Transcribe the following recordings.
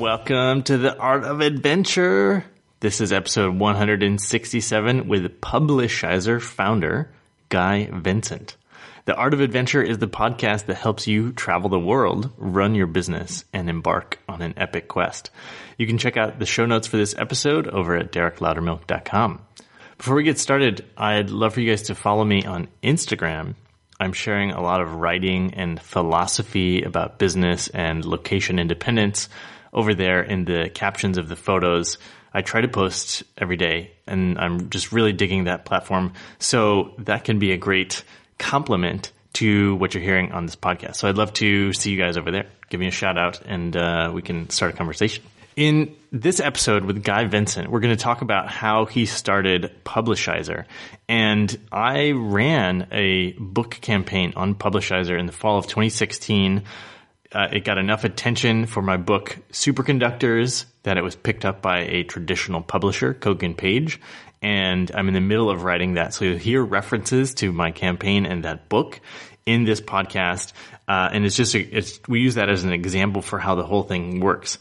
Welcome to the Art of Adventure. This is episode 167 with Publishizer founder Guy Vincent. The Art of Adventure is the podcast that helps you travel the world, run your business, and embark on an epic quest. You can check out the show notes for this episode over at derekloudermilk.com. Before we get started, I'd love for you guys to follow me on Instagram. I'm sharing a lot of writing and philosophy about business and location independence over there in the captions of the photos. I try to post every day, and I'm just really digging that platform. So that can be a great complement to what you're hearing on this podcast. So I'd love to see you guys over there. Give me a shout out, and we can start a conversation. In this episode with Guy Vincent, we're going to talk about how he started Publishizer. And I ran a book campaign on Publishizer in the fall of 2016. It got enough attention for my book Superconductors that it was picked up by a traditional publisher, Kogan Page. And I'm in the middle of writing that. So you'll hear references to my campaign and that book in this podcast. And we use that as an example for how the whole thing works.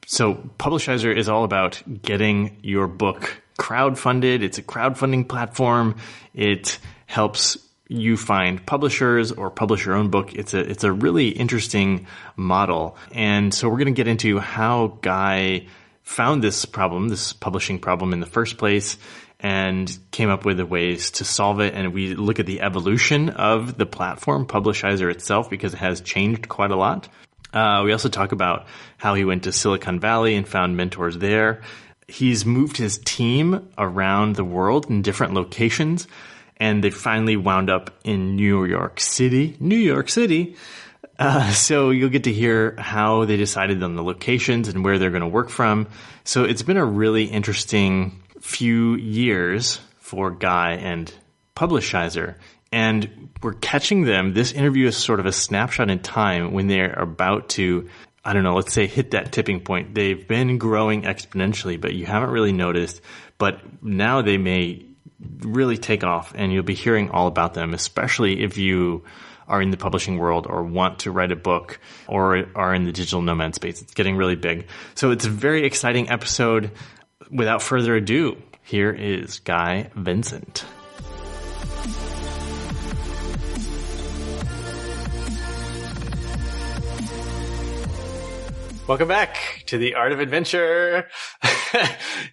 So Publishizer is all about getting your book crowdfunded. It's a crowdfunding platform. It helps you find publishers or publish your own book. It's a really interesting model. And so we're going to get into how Guy found this publishing problem in the first place, and came up with the ways to solve it. And we look at the evolution of the platform, Publishizer itself, because it has changed quite a lot. We also talk about how he went to Silicon Valley and found mentors there. He's moved his team around the world in different locations, and they finally wound up in New York City. So you'll get to hear how they decided on the locations and where they're going to work from. So it's been a really interesting few years for Guy and Publishizer. And we're catching them. This interview is sort of a snapshot in time when they're about to, let's say hit that tipping point. They've been growing exponentially, but you haven't really noticed. But now they may really take off, and you'll be hearing all about them, especially if you are in the publishing world or want to write a book or are in the digital nomad space. It's getting really big. So it's a very exciting episode. Without further ado, here is Guy Vincent. Welcome back to the Art of Adventure.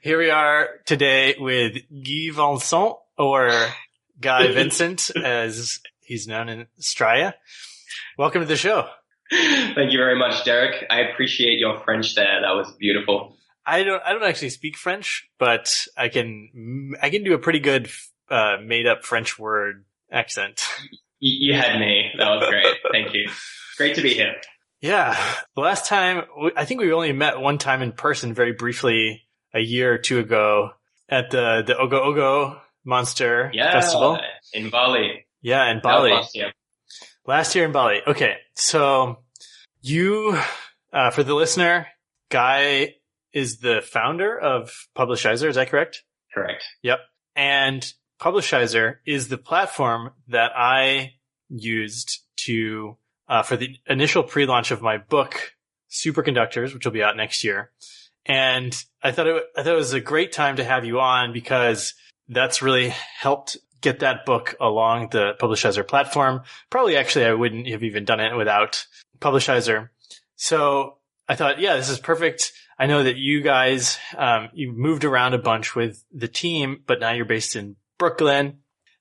Here we are today with Guy Vincent, or Guy Vincent, as he's known in Australia. Welcome to the show. Thank you very much, Derek. I appreciate your French there. That was beautiful. I don't actually speak French, but I can do a pretty good made up French word accent. You had me. That was great. Thank you. Great to be here. Yeah. The last time, I think we only met one time in person very briefly a year or two ago at the Ogo Ogo Monster Festival. In Bali. Yeah, in Bali. Last year in Bali. Okay. So you, for the listener, Guy is the founder of Publishizer. Is that correct? Correct. Yep. And Publishizer is the platform that I used to for the initial pre-launch of my book, Superconductors, which will be out next year. And I thought it was a great time to have you on, because that's really helped get that book along the Publishizer platform. Probably actually I wouldn't have even done it without Publishizer. So I thought, yeah, this is perfect. I know that you guys, you moved around a bunch with the team, but now you're based in Brooklyn.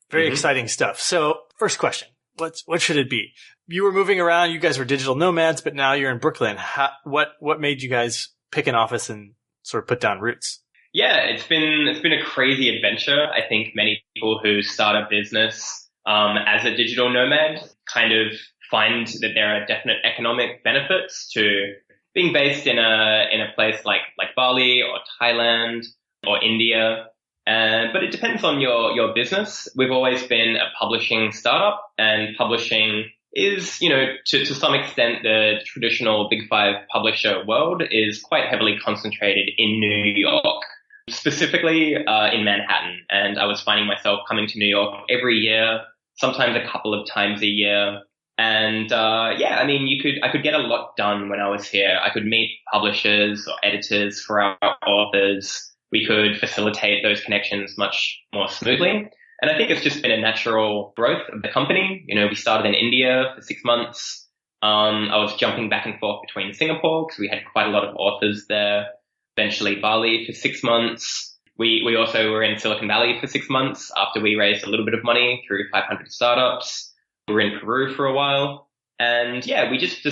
Very exciting stuff. So first question, what should it be? You were moving around. You guys were digital nomads, but now you're in Brooklyn. What made you guys pick an office and sort of put down roots? Yeah, it's been a crazy adventure. I think many people who start a business as a digital nomad kind of find that there are definite economic benefits to being based in a place like Bali or Thailand or India. But it depends on your business. We've always been a publishing startup, and publishing is, to some extent, the traditional Big Five publisher world is quite heavily concentrated in New York, specifically in Manhattan. And I was finding myself coming to New York every year, sometimes a couple of times a year, And yeah, I mean, I could get a lot done when I was here. I could meet publishers or editors for our authors. We could facilitate those connections much more smoothly. And I think it's just been a natural growth of the company. You know, we started in India for 6 months. I was jumping back and forth between Singapore because we had quite a lot of authors there. Eventually Bali for 6 months. We also were in Silicon Valley for 6 months after we raised a little bit of money through 500 startups. We were in Peru for a while. And yeah, we just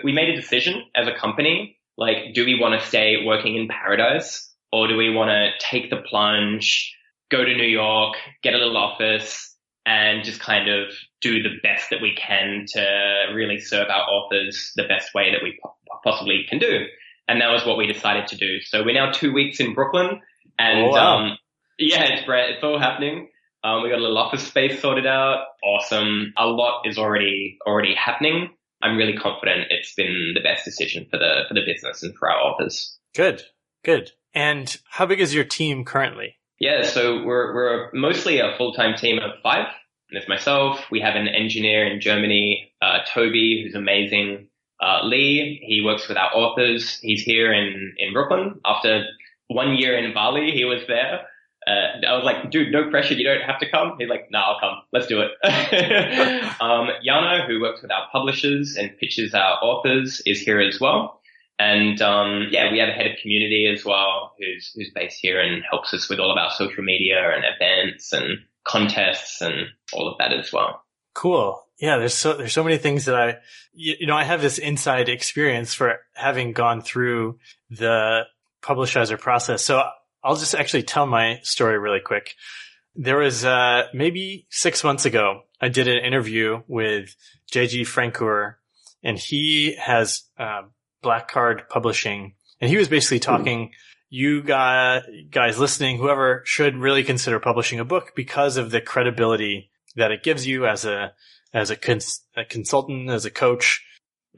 we made a decision as a company, like, do we want to stay working in paradise, or do we want to take the plunge, go to New York, get a little office, and just kind of do the best that we can to really serve our authors the best way that we possibly can do. And that was what we decided to do. So we're now 2 weeks in Brooklyn, and yeah, it's all happening. We got a little office space sorted out. Awesome. A lot is already happening. I'm really confident it's been the best decision for the business and for our authors. Good. And how big is your team currently? Yeah, so we're mostly a full-time team of 5. There's myself. We have an engineer in Germany, Toby, who's amazing. Lee, he works with our authors. He's here in Brooklyn. After 1 year in Bali, he was there. I was like, dude, no pressure. You don't have to come. He's like, nah, I'll come. Let's do it. Yana, who works with our publishers and pitches our authors, is here as well. And, yeah, we have a head of community as well, who's based here and helps us with all of our social media and events and contests and all of that as well. Cool. Yeah. There's so many things that I have this inside experience for having gone through the Publishizer process. So I'll just actually tell my story really quick. There was, maybe 6 months ago, I did an interview with JG Francoeur, and he has, Black Card Publishing, and he was basically talking, you guys listening, whoever should really consider publishing a book because of the credibility that it gives you as a consultant, as a coach,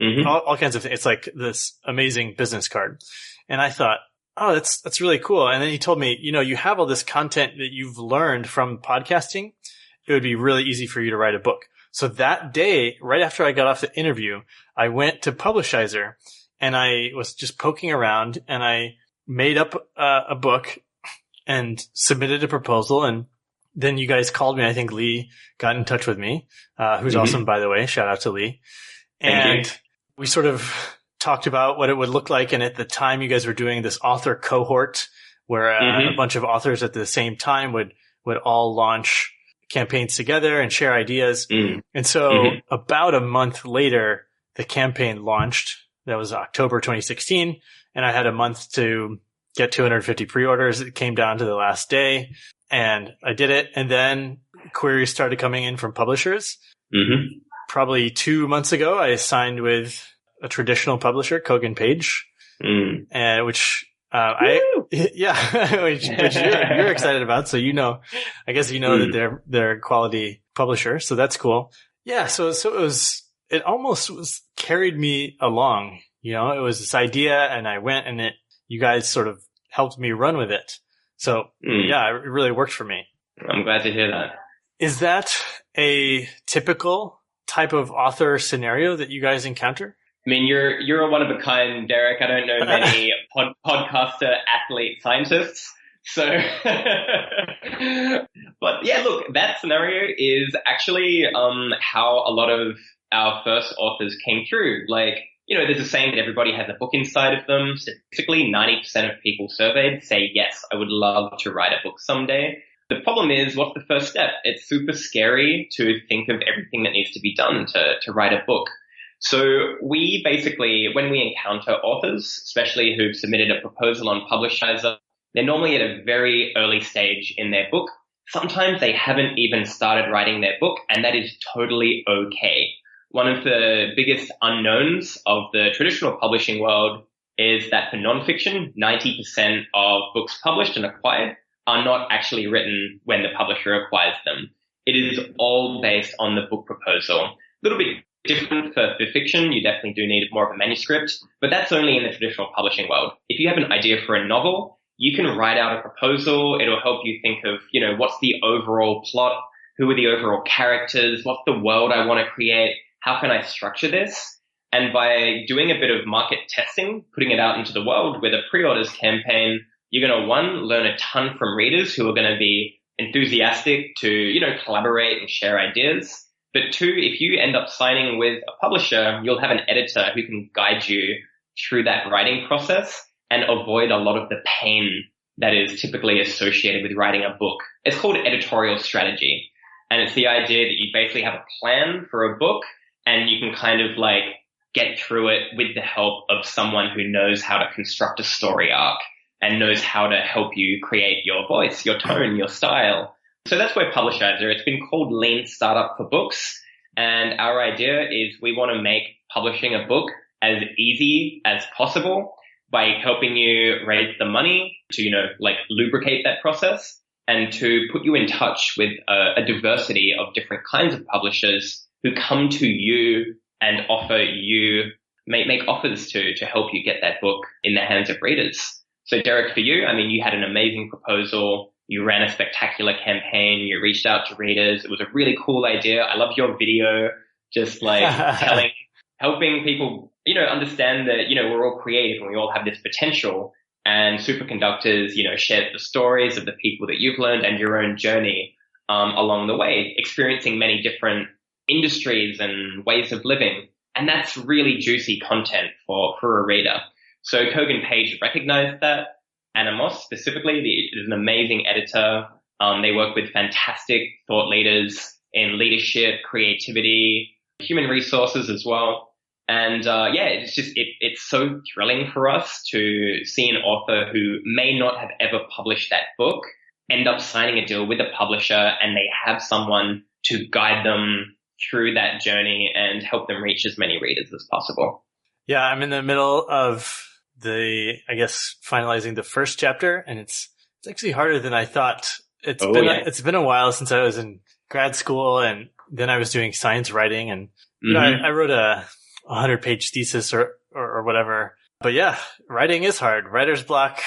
all kinds of things. It's like this amazing business card. And I thought, oh, that's really cool. And then he told me, you have all this content that you've learned from podcasting. It would be really easy for you to write a book. So that day, right after I got off the interview, I went to Publishizer and I was just poking around and I made up a book and submitted a proposal. And then you guys called me. I think Lee got in touch with me, who's awesome, by the way. Shout out to Lee. And we sort of talked about what it would look like. And at the time, you guys were doing this author cohort where a bunch of authors at the same time would all launch campaigns together and share ideas. And so about a month later, the campaign launched. That was October 2016. And I had a month to get 250 pre-orders. It came down to the last day and I did it. And then queries started coming in from publishers. Probably 2 months ago, I signed with a traditional publisher, Kogan Page, which which you're excited about. So I guess that they're a quality publisher. So that's cool. Yeah. So it almost carried me along. It was this idea, and I went, and you guys sort of helped me run with it. So yeah, it really worked for me. I'm glad to hear that. Is that a typical type of author scenario that you guys encounter? I mean, you're a one of a kind, Derek. I don't know many podcaster, athlete, scientists. So, but yeah, look, that scenario is actually how a lot of our first authors came through. Like, there's a saying that everybody has a book inside of them. Statistically, 90% of people surveyed say, yes, I would love to write a book someday. The problem is, what's the first step? It's super scary to think of everything that needs to be done to write a book. So we basically, when we encounter authors, especially who've submitted a proposal on Publishizer, they're normally at a very early stage in their book. Sometimes they haven't even started writing their book, and that is totally okay. One of the biggest unknowns of the traditional publishing world is that for nonfiction, 90% of books published and acquired are not actually written when the publisher acquires them. It is all based on the book proposal. A little bit different for fiction. You definitely do need more of a manuscript, but that's only in the traditional publishing world. If you have an idea for a novel, you can write out a proposal. It'll help you think of, what's the overall plot? Who are the overall characters? What's the world I want to create? how can I structure this? And by doing a bit of market testing, putting it out into the world with a pre-orders campaign, you're going to, one, learn a ton from readers who are going to be enthusiastic to, collaborate and share ideas. But two, if you end up signing with a publisher, you'll have an editor who can guide you through that writing process and avoid a lot of the pain that is typically associated with writing a book. It's called editorial strategy. And it's the idea that you basically have a plan for a book and you can kind of like get through it with the help of someone who knows how to construct a story arc and knows how to help you create your voice, your tone, your style. So that's where Publishizer, it's been called Lean Startup for Books. And our idea is we want to make publishing a book as easy as possible by helping you raise the money to, lubricate that process and to put you in touch with a diversity of different kinds of publishers who come to you and offer you, make offers to help you get that book in the hands of readers. So Derek, for you, you had an amazing proposal. You ran a spectacular campaign. You reached out to readers. It was a really cool idea. I love your video, just like helping people, understand that, we're all creative and we all have this potential. And Superconductors, shared the stories of the people that you've learned and your own journey along the way, experiencing many different industries and ways of living. And that's really juicy content for a reader. So Kogan Page recognized that. Anamos specifically is an amazing editor. They work with fantastic thought leaders in leadership, creativity, human resources as well. And it's so thrilling for us to see an author who may not have ever published that book end up signing a deal with a publisher, and they have someone to guide them through that journey and help them reach as many readers as possible. Yeah, I'm in the middle of finalizing the first chapter, and it's actually harder than I thought. It's been a while since I was in grad school, and then I was doing science writing, and I wrote a 100-page thesis or whatever. But yeah, writing is hard. Writer's block,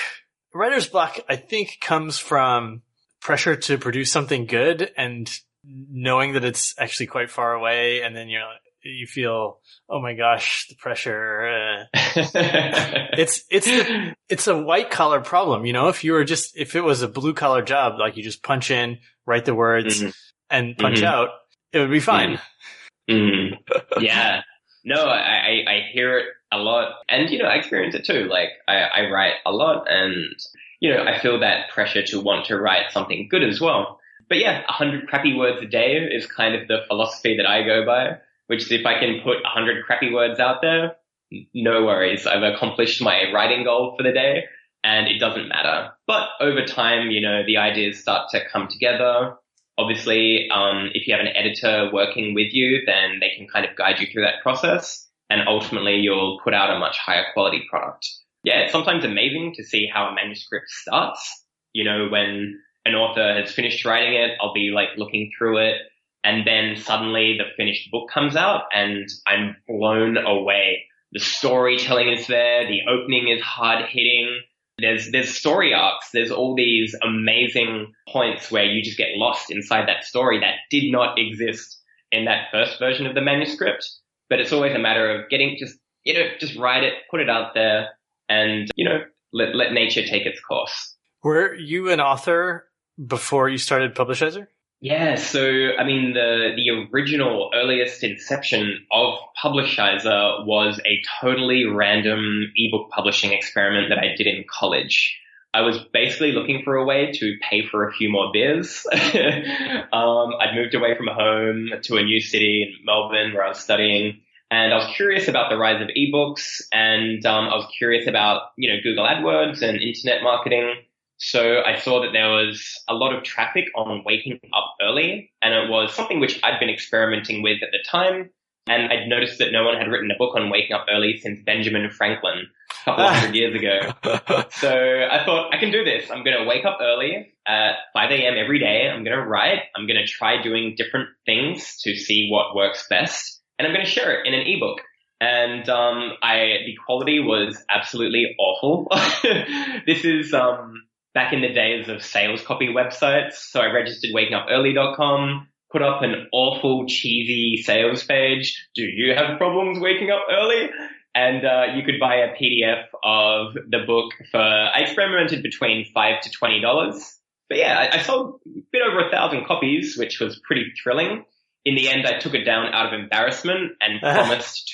I think, comes from pressure to produce something good and knowing that it's actually quite far away, and then you feel, oh my gosh, the pressure. It's a white collar problem. If it was a blue collar job, like you just punch in, write the words and punch out, it would be fine. Yeah. No, I hear it a lot, and, I experience it too. Like I write a lot, and, I feel that pressure to want to write something good as well. But yeah, 100 crappy words a day is kind of the philosophy that I go by, which is if I can put 100 crappy words out there, no worries. I've accomplished my writing goal for the day and it doesn't matter. But over time, the ideas start to come together. Obviously, if you have an editor working with you, then they can kind of guide you through that process, and ultimately you'll put out a much higher quality product. Yeah, it's sometimes amazing to see how a manuscript starts. When an author has finished writing it, I'll be like looking through it, and then suddenly the finished book comes out and I'm blown away. The storytelling is there. The opening is hard hitting. There's story arcs. There's all these amazing points where you just get lost inside that story that did not exist in that first version of the manuscript. But it's always a matter of just write it, put it out there, and, let nature take its course. Were you an author before you started Publishizer? Yeah, so the original earliest inception of Publishizer was a totally random ebook publishing experiment that I did in college. I was basically looking for a way to pay for a few more beers. I'd moved away from home to a new city in Melbourne where I was studying, and I was curious about the rise of ebooks, and I was curious about, Google AdWords and internet marketing. So I saw that there was a lot of traffic on waking up early, and it was something which I'd been experimenting with at the time. And I'd noticed that no one had written a book on waking up early since Benjamin Franklin a couple of hundred years ago. So I thought, I can do this. I'm going to wake up early at 5 a.m. every day. I'm going to write. I'm going to try doing different things to see what works best. And I'm going to share it in an ebook. And the quality was absolutely awful. This is back in the days of sales copy websites. So I registered wakingupearly.com, put up an awful cheesy sales page. Do you have problems waking up early? And you could buy a PDF of the book for, I experimented between $5 to $20. But yeah, I sold a bit over 1,000 copies, which was pretty thrilling. In the end, I took it down out of embarrassment and promised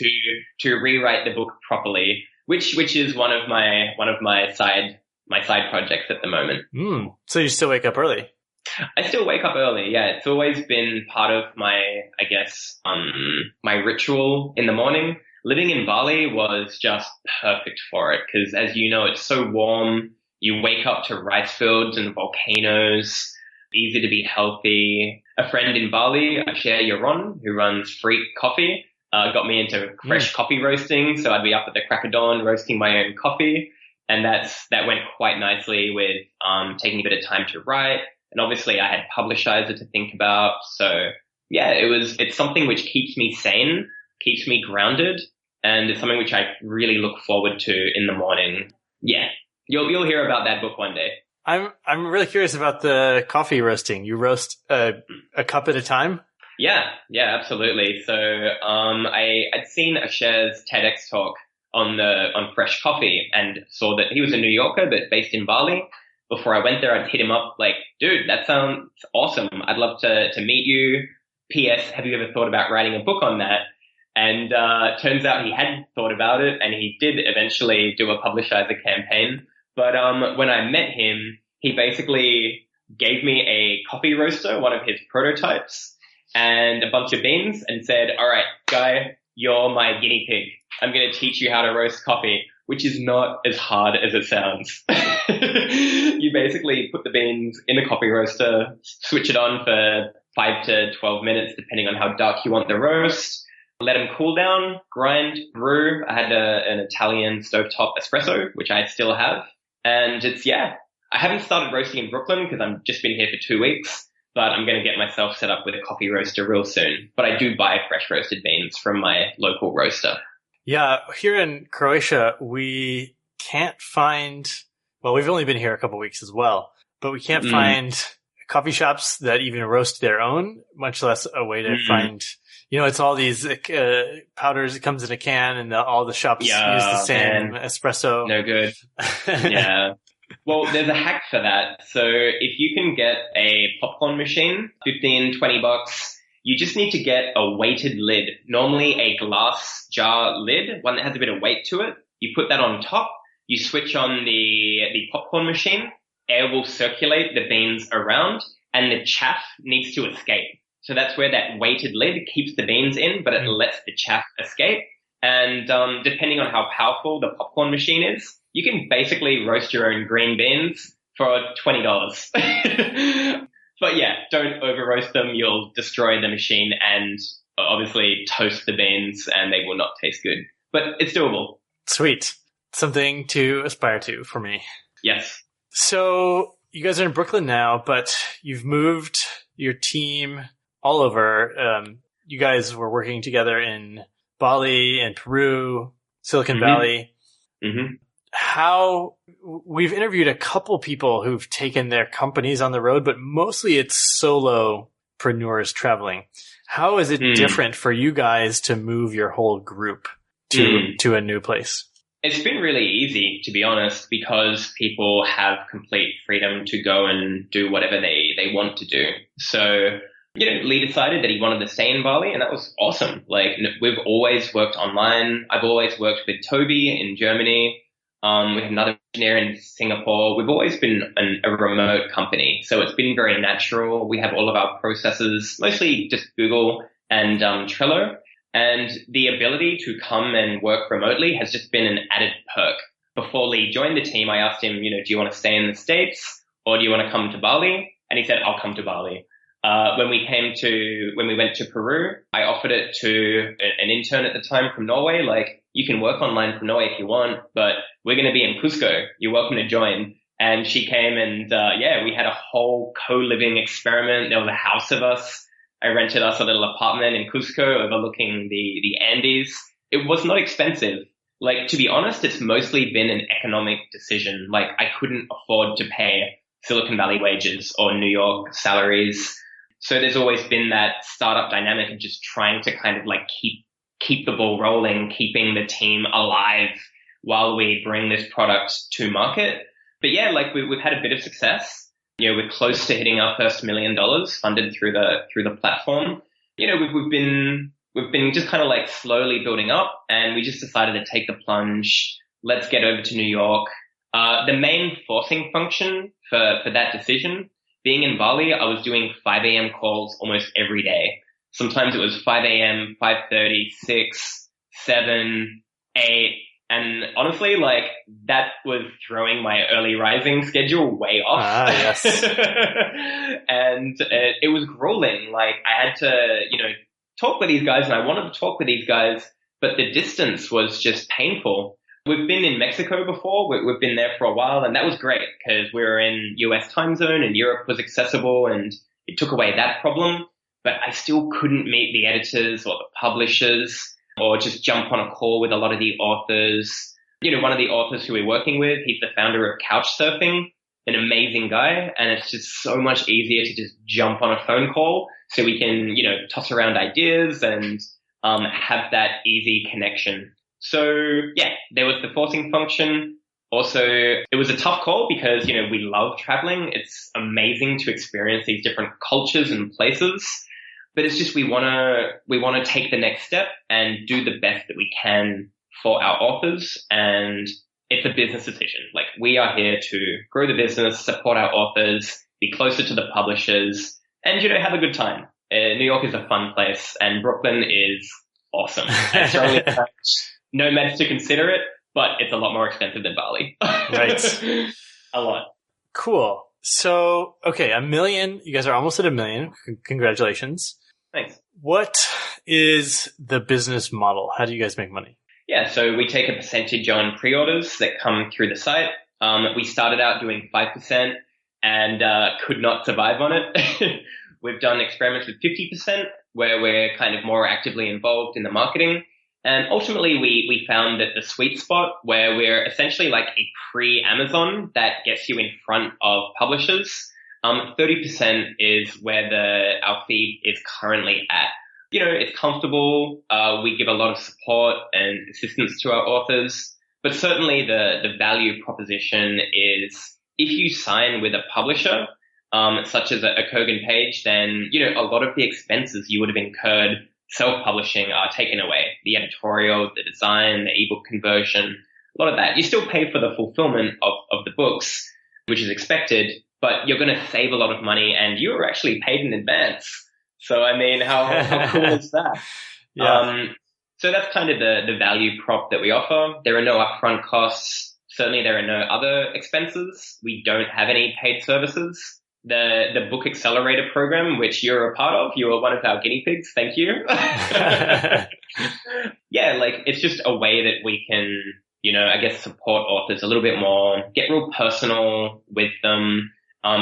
to rewrite the book properly, which is one of my side projects at the moment. So you still wake up early? I still wake up early. Yeah, it's always been part of my, I guess, my ritual in the morning. Living in Bali was just perfect for it because, as you know, it's so warm. You wake up to rice fields and volcanoes. Easy to be healthy. A friend in Bali, Share Yaron, who runs Freak Coffee, got me into fresh coffee roasting. So I'd be up at the crack of dawn roasting my own coffee. And that went quite nicely with taking a bit of time to write. And obviously I had Publishizer to think about. So yeah, it's something which keeps me sane, keeps me grounded, and it's something which I really look forward to in the morning. Yeah. You'll hear about that book one day. I'm really curious about the coffee roasting. You roast a cup at a time? Yeah, absolutely. So I'd seen Asher's TEDx talk on fresh coffee and saw that he was a New Yorker but based in Bali. Before I went there, I'd hit him up like, dude, that sounds awesome. I'd love to meet you. P.S. Have you ever thought about writing a book on that? And turns out he had thought about it, and he did eventually do a Publishizer campaign. But when I met him, he basically gave me a coffee roaster, one of his prototypes, and a bunch of beans, and said, all right, Guy, you're my guinea pig. I'm going to teach you how to roast coffee, which is not as hard as it sounds. You basically put the beans in the coffee roaster, switch it on for 5 to 12 minutes, depending on how dark you want the roast. Let them cool down, grind, brew. I had an Italian stovetop espresso, which I still have. And I haven't started roasting in Brooklyn because I've just been here for 2 weeks, but I'm going to get myself set up with a coffee roaster real soon. But I do buy fresh roasted beans from my local roaster. Yeah, here in Croatia, we can't find, well, we've only been here a couple of weeks as well, but we can't find coffee shops that even roast their own, much less a way to find, it's all these powders. It comes in a can and all the shops use the same espresso. No good. Yeah. Well, there's a hack for that. So if you can get a popcorn machine, $15, $20, you just need to get a weighted lid, normally a glass jar lid, one that has a bit of weight to it. You put that on top, you switch on the popcorn machine, air will circulate the beans around, and the chaff needs to escape. So that's where that weighted lid keeps the beans in, but it lets the chaff escape. And depending on how powerful the popcorn machine is, you can basically roast your own green beans for $20. But yeah, don't over roast them. You'll destroy the machine and obviously toast the beans and they will not taste good. But it's doable. Sweet. Something to aspire to for me. Yes. So you guys are in Brooklyn now, but you've moved your team all over. You guys were working together in Bali and Peru, Silicon Valley. Mm-hmm. How we've interviewed a couple people who've taken their companies on the road, but mostly it's solopreneurs traveling. How is it different for you guys to move your whole group to a new place? It's been really easy, to be honest, because people have complete freedom to go and do whatever they want to do. So, Lee decided that he wanted to stay in Bali, and that was awesome. Like, we've always worked online. I've always worked with Toby in Germany. We have another engineer in Singapore. We've always been a remote company, so it's been very natural. We have all of our processes, mostly just Google and Trello. And the ability to come and work remotely has just been an added perk. Before Lee joined the team, I asked him, do you want to stay in the States or do you want to come to Bali? And he said, I'll come to Bali. When we went to Peru, I offered it to an intern at the time from Norway, like, you can work online from Norway if you want, but we're going to be in Cusco. You're welcome to join. And she came and, we had a whole co-living experiment. There was a house of us. I rented us a little apartment in Cusco overlooking the Andes. It was not expensive. Like, to be honest, it's mostly been an economic decision. Like, I couldn't afford to pay Silicon Valley wages or New York salaries. So there's always been that startup dynamic of just trying to kind of like keep the ball rolling, keeping the team alive while we bring this product to market. But yeah, like we've had a bit of success. You know, we're close to hitting our first $1 million funded through the platform. You know, we've been just kind of like slowly building up, and we just decided to take the plunge. Let's get over to New York. The main forcing function for that decision, being in Bali, I was doing 5 a.m. calls almost every day. Sometimes it was 5 a.m., 5:30, 6, 7, 8. And honestly, like that was throwing my early rising schedule way off. Yes. And it was grueling. Like I had to, you know, talk with these guys, and I wanted to talk with these guys, but the distance was just painful. We've been in Mexico before. We've been there for a while, and that was great because we were in US time zone and Europe was accessible, and it took away that problem. But I still couldn't meet the editors or the publishers or just jump on a call with a lot of the authors. You know, one of the authors who we're working with, he's the founder of Couchsurfing, an amazing guy. And it's just so much easier to just jump on a phone call so we can, you know, toss around ideas and have that easy connection. So yeah, there was the forcing function. Also, it was a tough call because, you know, we love traveling. It's amazing to experience these different cultures and places. But it's just we want to take the next step and do the best that we can for our authors. And it's a business decision. Like we are here to grow the business, support our authors, be closer to the publishers, and, you know, have a good time. New York is a fun place, and Brooklyn is awesome. I strongly encourage nomads to consider it, but it's a lot more expensive than Bali. Right. A lot. Cool. So, okay, $1 million. You guys are almost at $1 million. Congratulations. Thanks. What is the business model? How do you guys make money? Yeah, so we take a percentage on pre-orders that come through the site. We started out doing 5% and could not survive on it. We've done experiments with 50% where we're kind of more actively involved in the marketing. And ultimately, we found that the sweet spot where we're essentially like a pre-Amazon that gets you in front of publishers, 30% is where our feed is currently at. You know, it's comfortable. We give a lot of support and assistance to our authors, but certainly the value proposition is if you sign with a publisher, such as a Kogan page, then, you know, a lot of the expenses you would have incurred self-publishing are taken away. The editorial, the design, the ebook conversion, a lot of that. You still pay for the fulfillment of the books, which is expected, but you're going to save a lot of money and you were actually paid in advance. So, I mean, how cool is that? Yeah. So that's kind of the value prop that we offer. There are no upfront costs. Certainly there are no other expenses. We don't have any paid services. The Book Accelerator program, which you're a part of, you are one of our guinea pigs. Thank you. Yeah, like it's just a way that we can, you know, I guess support authors a little bit more, get real personal with them,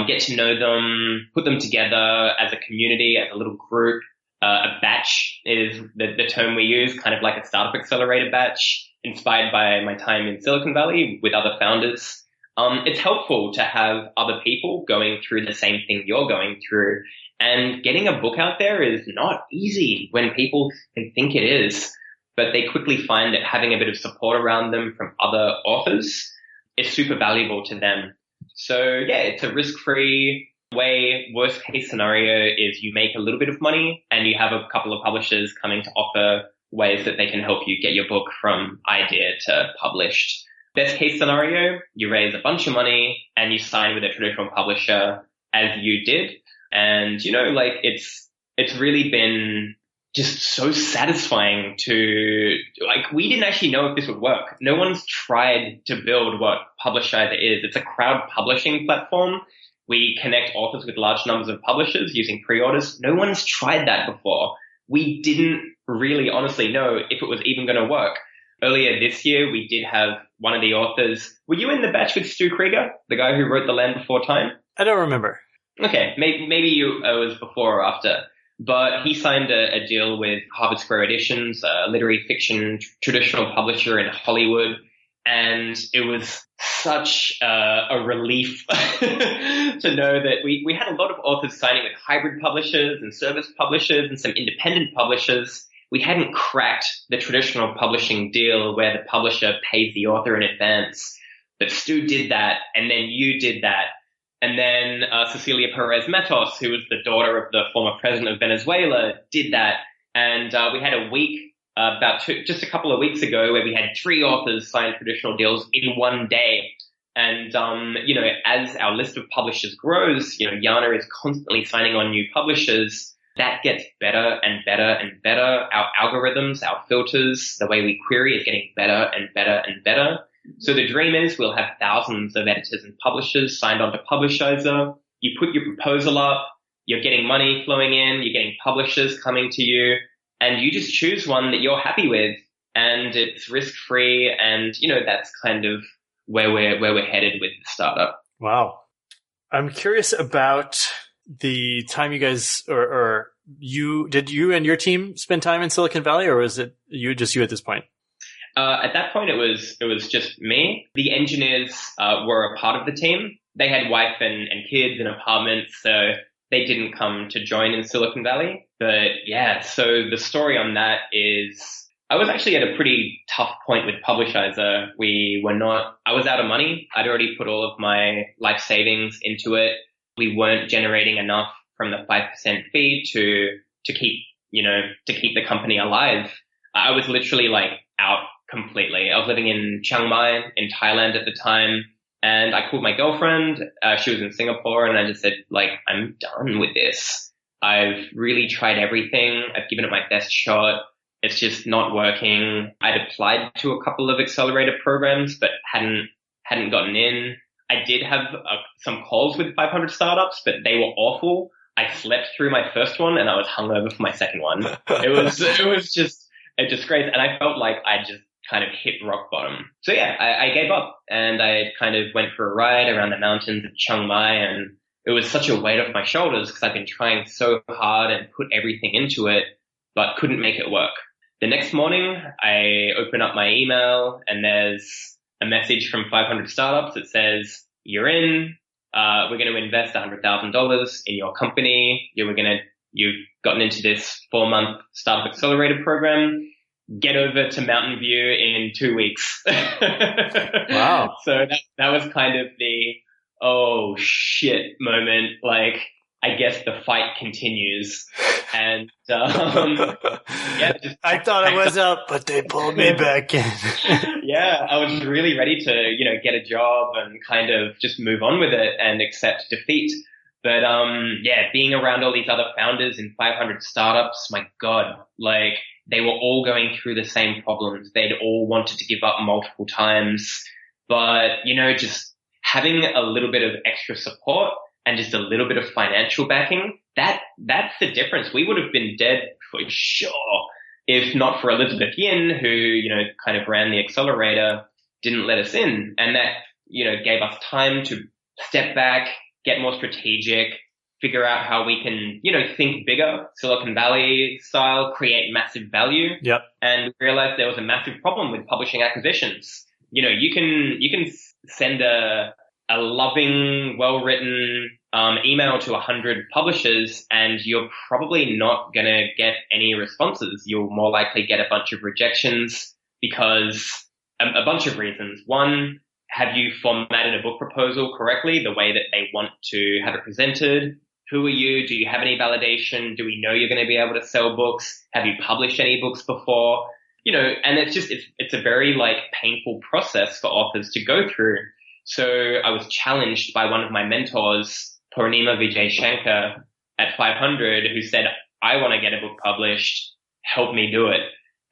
get to know them, put them together as a community, as a little group. A batch is the term we use, kind of like a startup accelerator batch, inspired by my time in Silicon Valley with other founders. It's helpful to have other people going through the same thing you're going through, and getting a book out there is not easy when people think it is, but they quickly find that having a bit of support around them from other authors is super valuable to them. So yeah, it's a risk-free way. Worst case scenario is you make a little bit of money and you have a couple of publishers coming to offer ways that they can help you get your book from idea to published. Best case scenario, you raise a bunch of money and you sign with a traditional publisher as you did. And, you know, like it's really been just so satisfying to, like, we didn't actually know if this would work. No one's tried to build what Publishizer is. It's a crowd publishing platform. We connect authors with large numbers of publishers using pre-orders. No one's tried that before. We didn't really honestly know if it was even going to work. Earlier this year, we did have one of the authors. Were you in the batch with Stu Krieger, the guy who wrote The Land Before Time? I don't remember. Okay, maybe it was before or after. But he signed a deal with Harvard Square Editions, a literary fiction traditional publisher in Hollywood. And it was such a relief to know that we had a lot of authors signing with hybrid publishers and service publishers and some independent publishers. We hadn't cracked the traditional publishing deal where the publisher pays the author in advance. But Stu did that, and then you did that. And then Cecilia Perez Matos, who was the daughter of the former president of Venezuela, did that. And we had a week, just a couple of weeks ago, where we had 3 authors sign traditional deals in one day. And, as our list of publishers grows, Yana is constantly signing on new publishers. That gets better and better and better. Our algorithms, our filters, the way we query is getting better and better and better. So the dream is we'll have thousands of editors and publishers signed onto Publishizer. You put your proposal up, you're getting money flowing in, you're getting publishers coming to you, and you just choose one that you're happy with, and it's risk-free, and, that's kind of where we're headed with the startup. Wow. I'm curious about the time you guys, or did you and your team spend time in Silicon Valley, or was it you at this point? At that point, it was just me. The engineers were a part of the team. They had wife and kids and apartments, so they didn't come to join in Silicon Valley. But yeah, so the story on that is I was actually at a pretty tough point with Publishizer. I was out of money. I'd already put all of my life savings into it. We weren't generating enough from the 5% fee to keep the company alive. I was literally out completely. I was living in Chiang Mai in Thailand at the time, and I called my girlfriend. She was in Singapore, and I just said, I'm done with this. I've really tried everything. I've given it my best shot. It's just not working. I'd applied to a couple of accelerator programs, but hadn't gotten in. I did have some calls with 500 startups, but they were awful. I slept through my first one, and I was hungover for my second one. It was just a disgrace, and I felt like I just kind of hit rock bottom. So yeah, I gave up, and I kind of went for a ride around the mountains of Chiang Mai, and it was such a weight off my shoulders because I've been trying so hard and put everything into it, but couldn't make it work. The next morning, I open up my email, and there's a message from 500 startups that says, "You're in. We're going to invest $100,000 in your company. You've gotten into this 4-month startup accelerator program. Get over to Mountain View in 2 weeks." Wow. So that was kind of the, oh shit moment. I guess the fight continues. And, I thought I was out, but they pulled me back in. Yeah, I was really ready to, get a job and kind of just move on with it and accept defeat. But, being around all these other founders in 500 startups, my God, they were all going through the same problems. They'd all wanted to give up multiple times, but, just having a little bit of extra support and just a little bit of financial backing, that's the difference. We would have been dead for sure if not for Elizabeth Yin, who, kind of ran the accelerator, didn't let us in. And that, gave us time to step back, get more strategic, figure out how we can, think bigger, Silicon Valley style, create massive value. Yep. And realize there was a massive problem with publishing acquisitions. You can send a loving, well-written email to 100 publishers, and you're probably not going to get any responses. You'll more likely get a bunch of rejections because a bunch of reasons. One, have you formatted a book proposal correctly, the way that they want to have it presented? Who are you? Do you have any validation? Do we know you're going to be able to sell books? Have you published any books before? And it's a very painful process for authors to go through. So I was challenged by one of my mentors, Purnima Vijay Shankar at 500, who said, "I want to get a book published. Help me do it."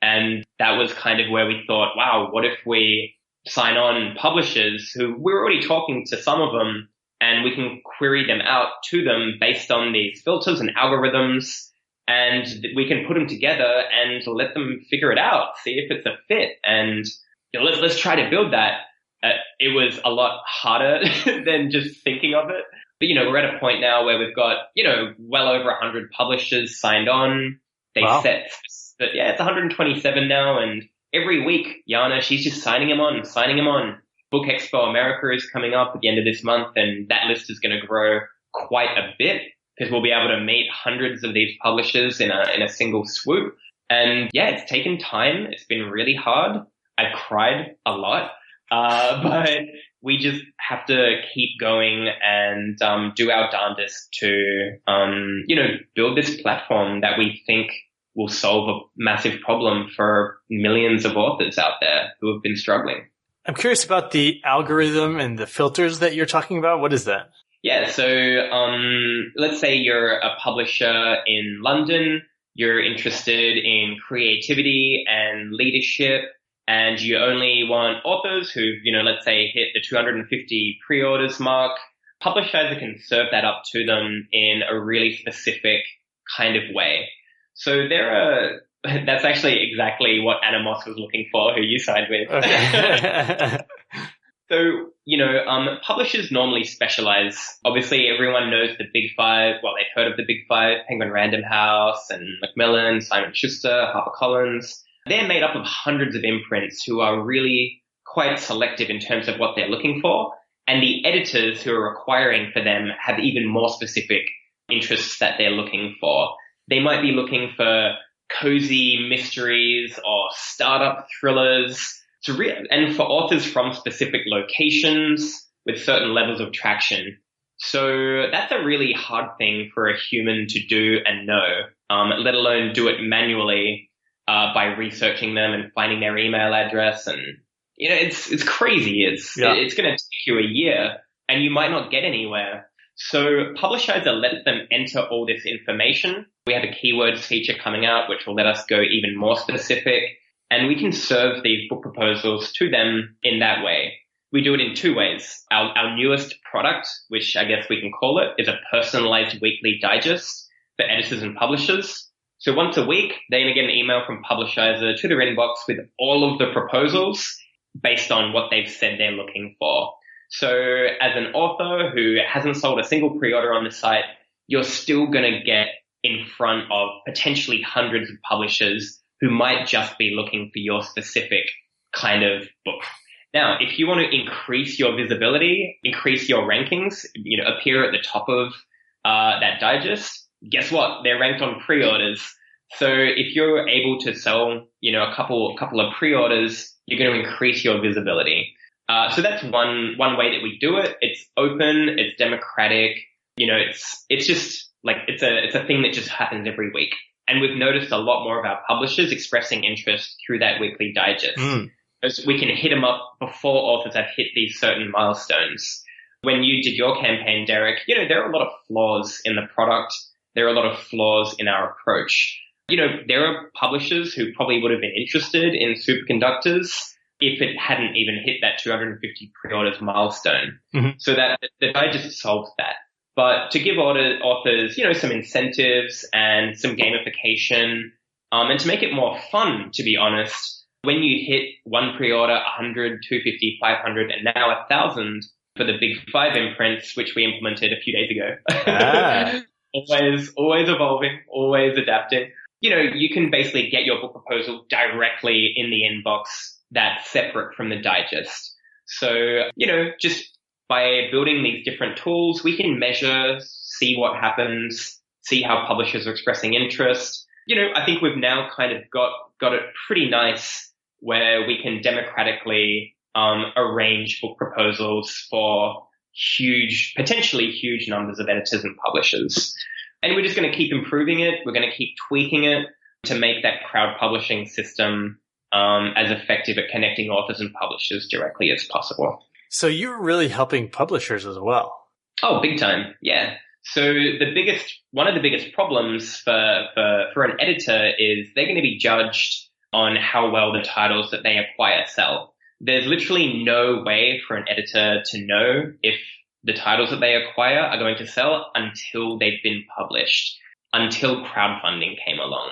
And that was kind of where we thought, wow, what if we sign on publishers who we're already talking to some of them, and we can query them out to them based on these filters and algorithms, and we can put them together and let them figure it out, see if it's a fit. And let's try to build that. It was a lot harder than just thinking of it. But, we're at a point now where we've got, well over 100 publishers signed on. They Wow. set, but yeah, it's 127 now, and every week, Yana, she's just signing them on. Book Expo America is coming up at the end of this month, and that list is going to grow quite a bit because we'll be able to meet hundreds of these publishers in a single swoop. And yeah, it's taken time. It's been really hard. I've cried a lot, but we just have to keep going and do our darndest to, build this platform that we think will solve a massive problem for millions of authors out there who have been struggling. I'm curious about the algorithm and the filters that you're talking about. What is that? Yeah, so let's say you're a publisher in London. You're interested in creativity and leadership, and you only want authors who, let's say hit the 250 pre-orders mark. Publishizer can serve that up to them in a really specific kind of way. So that's actually exactly what Anna Moss was looking for, who you signed with. Okay. So, publishers normally specialize. Obviously, everyone knows the big five. Well, they've heard of the big five, Penguin Random House and Macmillan, Simon Schuster, HarperCollins. They're made up of hundreds of imprints who are really quite selective in terms of what they're looking for. And the editors who are acquiring for them have even more specific interests that they're looking for. They might be looking for cozy mysteries or startup thrillers. And for authors from specific locations with certain levels of traction. So that's a really hard thing for a human to do and know, let alone do it manually by researching them and finding their email address. And, it's crazy. It's going to take you a year and you might not get anywhere. So Publishizer lets them enter all this information. We have a keywords feature coming out, which will let us go even more specific. And we can serve these book proposals to them in that way. We do it in two ways. Our newest product, which I guess we can call it, is a personalized weekly digest for editors and publishers. So once a week, they're going to get an email from Publishizer to their inbox with all of the proposals based on what they've said they're looking for. So as an author who hasn't sold a single pre-order on the site, you're still going to get in front of potentially hundreds of publishers who might just be looking for your specific kind of book. Now, if you want to increase your visibility, increase your rankings, appear at the top of that digest, guess what? They're ranked on pre-orders. So if you're able to sell, a couple of pre-orders, you're going to increase your visibility. So that's one way that we do it. It's open, it's democratic, it's just like it's a thing that just happens every week. And we've noticed a lot more of our publishers expressing interest through that weekly digest. Because we can hit them up before authors have hit these certain milestones. When you did your campaign, Derek, there are a lot of flaws in the product. There are a lot of flaws in our approach. There are publishers who probably would have been interested in superconductors if it hadn't even hit that 250 pre-orders milestone. Mm-hmm. So that the digest solves that. But to give authors, some incentives and some gamification, and to make it more fun, to be honest, when you hit one pre-order, 100, 250, 500, and now 1,000 for the big five imprints, which we implemented a few days ago. Always evolving, always adapting. You can basically get your book proposal directly in the inbox that's separate from the digest. So, just by building these different tools, we can measure, see what happens, see how publishers are expressing interest. I think we've now kind of got it pretty nice where we can democratically arrange book proposals for potentially huge numbers of editors and publishers. And we're just going to keep improving it. We're going to keep tweaking it to make that crowd publishing system as effective at connecting authors and publishers directly as possible. So you're really helping publishers as well. Oh, big time. Yeah. So one of the biggest problems for an editor is they're going to be judged on how well the titles that they acquire sell. There's literally no way for an editor to know if the titles that they acquire are going to sell until they've been published, until crowdfunding came along.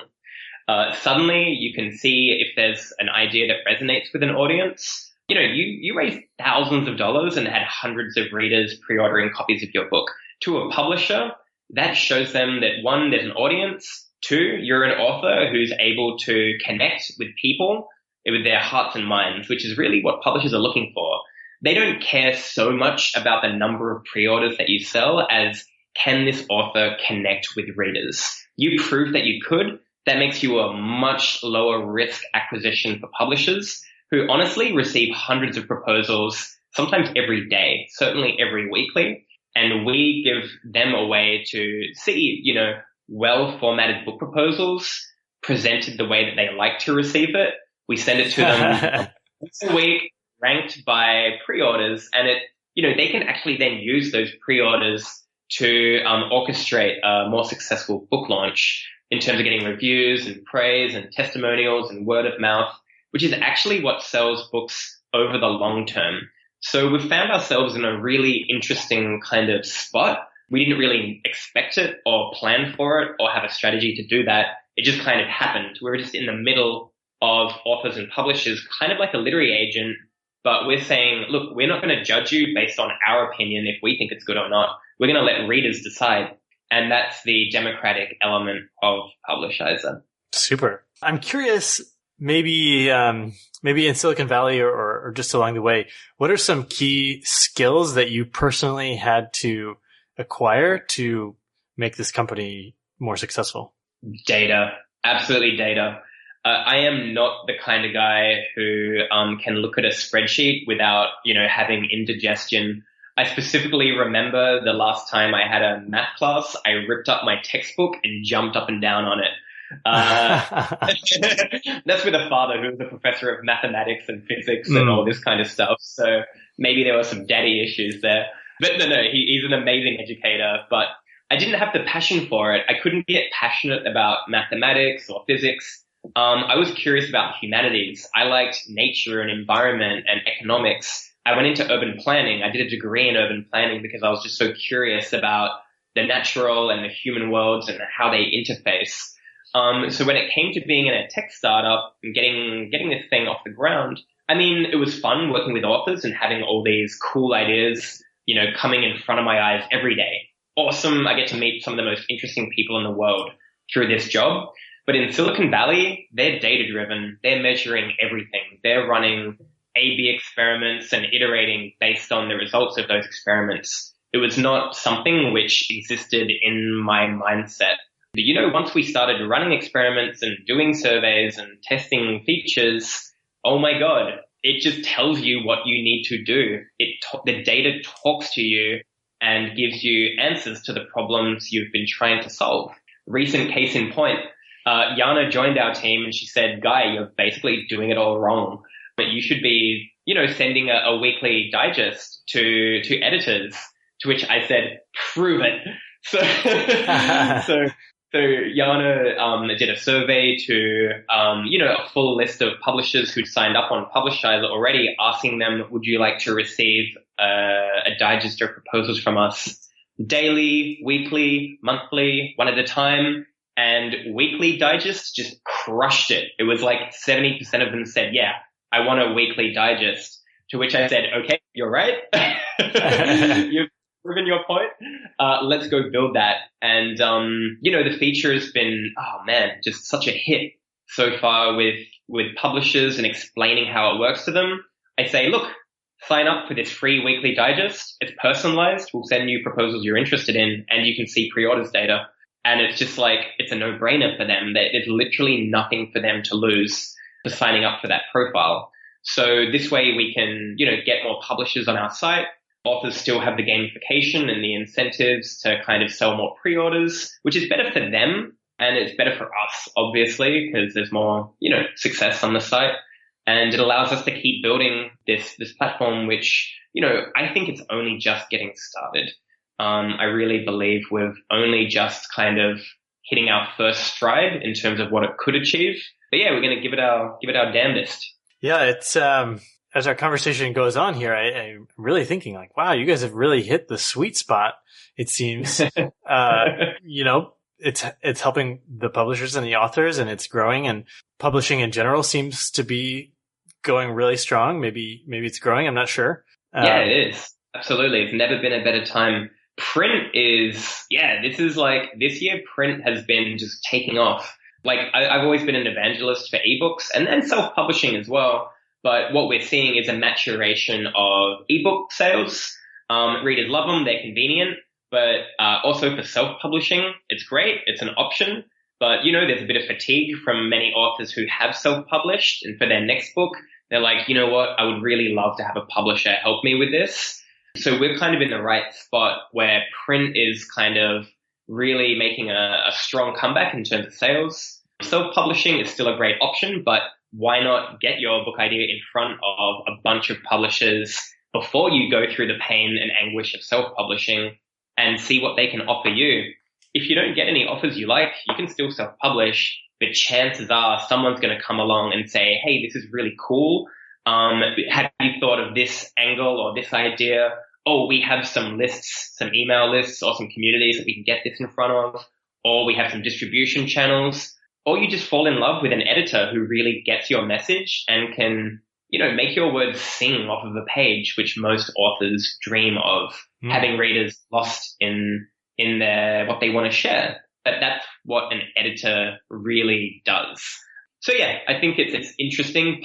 Suddenly you can see if there's an idea that resonates with an audience. You raised thousands of dollars and had hundreds of readers pre-ordering copies of your book. To a publisher, that shows them that one, there's an audience. Two, you're an author who's able to connect with people with their hearts and minds, which is really what publishers are looking for. They don't care so much about the number of pre-orders that you sell as can this author connect with readers? You prove that you could. That makes you a much lower risk acquisition for publishers who honestly receive hundreds of proposals, sometimes every day, certainly every weekly. And we give them a way to see, well-formatted book proposals presented the way that they like to receive it. We send it to them once a week, ranked by pre-orders, and they can actually then use those pre-orders to orchestrate a more successful book launch in terms of getting reviews and praise and testimonials and word of mouth, which is actually what sells books over the long term. So we've found ourselves in a really interesting kind of spot. We didn't really expect it or plan for it or have a strategy to do that. It just kind of happened. We were just in the middle of authors and publishers, kind of like a literary agent, but we're saying, look, we're not going to judge you based on our opinion if we think it's good or not. We're going to let readers decide. And that's the democratic element of Publishizer. Super. I'm curious, maybe in Silicon Valley or just along the way, what are some key skills that you personally had to acquire to make this company more successful? Data. Absolutely data. I am not the kind of guy who can look at a spreadsheet without, having indigestion. I specifically remember the last time I had a math class, I ripped up my textbook and jumped up and down on it. That's with a father who was a professor of mathematics and physics and all this kind of stuff. So maybe there were some daddy issues there. But no, he's an amazing educator. But I didn't have the passion for it. I couldn't get passionate about mathematics or physics. I was curious about humanities. I liked nature and environment and economics. I went into urban planning. I did a degree in urban planning because I was just so curious about the natural and the human worlds and how they interface. So when it came to being in a tech startup and getting this thing off the ground, I mean, it was fun working with authors and having all these cool ideas, coming in front of my eyes every day. Awesome. I get to meet some of the most interesting people in the world through this job. But in Silicon Valley, they're data driven. They're measuring everything. They're running A/B experiments and iterating based on the results of those experiments. It was not something which existed in my mindset. But once we started running experiments and doing surveys and testing features, oh my God, it just tells you what you need to do. The data talks to you and gives you answers to the problems you've been trying to solve. Recent case in point, Jana joined our team and she said, Guy, you're basically doing it all wrong. But you should be, sending a weekly digest to editors, to which I said, prove it. So Jana did a survey to, a full list of publishers who'd signed up on Publishizer already, asking them, would you like to receive a digest of proposals from us daily, weekly, monthly, one at a time? And weekly digest just crushed it. It was like 70% of them said, yeah, I want a weekly digest. To which I said, okay, you're right. You've proven your point. Let's go build that. And, the feature has been, just such a hit so far with publishers and explaining how it works to them. I say, look, sign up for this free weekly digest. It's personalized. We'll send you proposals you're interested in and you can see pre-orders data. And it's just like, it's a no-brainer for them. There's literally nothing for them to lose for signing up for that profile. So this way we can, get more publishers on our site. Authors still have the gamification and the incentives to kind of sell more pre-orders, which is better for them. And it's better for us, obviously, because there's more, success on the site. And it allows us to keep building this platform, which, I think it's only just getting started. I really believe we've only just kind of hitting our first stride in terms of what it could achieve. But yeah, we're going to give it our damnedest. Yeah, it's as our conversation goes on here, I'm really thinking like, wow, you guys have really hit the sweet spot. It seems, it's helping the publishers and the authors, and it's growing. And publishing in general seems to be going really strong. Maybe it's growing. I'm not sure. Yeah, it is. Absolutely. It's never been a better time. Print is, this year print has been just taking off. Like I've always been an evangelist for ebooks and self-publishing as well. But what we're seeing is a maturation of ebook sales. Readers love them. They're convenient. But also for self-publishing, it's great. It's an option. But, there's a bit of fatigue from many authors who have self-published. And for their next book, they're like, you know what? I would really love to have a publisher help me with this. So we're kind of in the right spot where print is kind of really making a strong comeback in terms of sales. Self-publishing is still a great option, but why not get your book idea in front of a bunch of publishers before you go through the pain and anguish of self-publishing and see what they can offer you? If you don't get any offers you like, you can still self-publish, but chances are someone's going to come along and say, hey, this is really cool. Have you thought of this angle or this idea? Oh, we have some lists, some email lists or some communities that we can get this in front of, or we have some distribution channels, or you just fall in love with an editor who really gets your message and can, make your words sing off of a page, which most authors dream of, having readers lost in their, what they want to share. But that's what an editor really does. So yeah, I think it's interesting.